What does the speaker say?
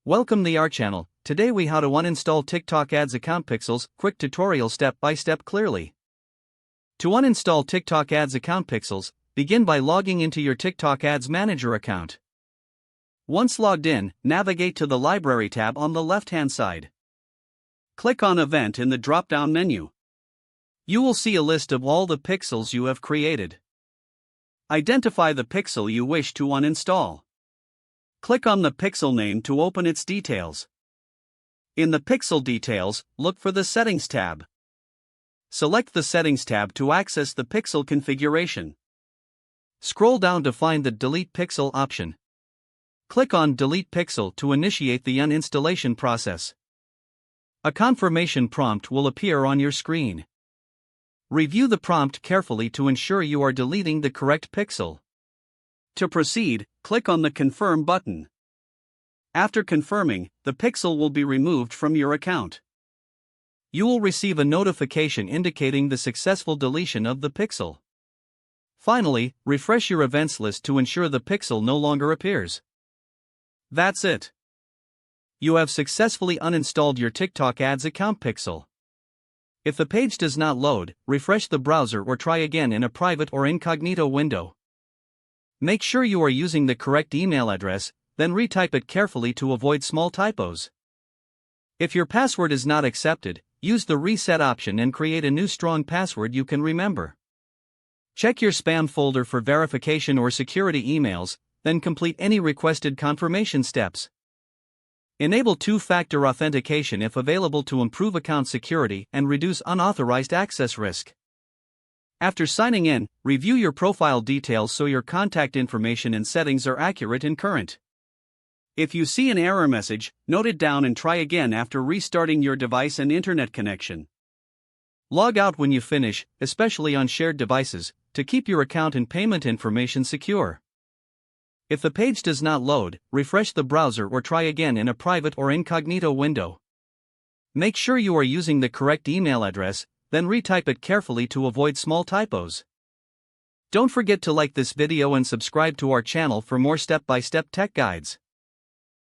Welcome to our channel. Today we how to uninstall TikTok ads account pixels, quick tutorial step by step clearly. To uninstall TikTok ads account pixels, begin by logging into your TikTok ads manager account. Once logged in, navigate to the library tab on the left hand side. Click on event in the drop down menu. You will see a list of all the pixels you have created. Identify the pixel you wish to uninstall. Click on the pixel name to open its details. In the pixel details, look for the Settings tab. Select the Settings tab to access the pixel configuration. Scroll down to find the Delete Pixel option. Click on Delete Pixel to initiate the uninstallation process. A confirmation prompt will appear on your screen. Review the prompt carefully to ensure you are deleting the correct pixel. To proceed, click on the Confirm button. After confirming, the pixel will be removed from your account. You will receive a notification indicating the successful deletion of the pixel. Finally, refresh your events list to ensure the pixel no longer appears. That's it. You have successfully uninstalled your TikTok ads account pixel. If the page does not load, refresh the browser or try again in a private or incognito window. Make sure you are using the correct email address, then retype it carefully to avoid small typos. If your password is not accepted, use the reset option and create a new strong password you can remember. Check your spam folder for verification or security emails, then complete any requested confirmation steps. Enable two-factor authentication if available to improve account security and reduce unauthorized access risk. After signing in, review your profile details so your contact information and settings are accurate and current. If you see an error message, note it down and try again after restarting your device and internet connection. Log out when you finish, especially on shared devices, to keep your account and payment information secure. If the page does not load, refresh the browser or try again in a private or incognito window. Make sure you are using the correct email address, then retype it carefully to avoid small typos. Don't forget to like this video and subscribe to our channel for more step-by-step tech guides.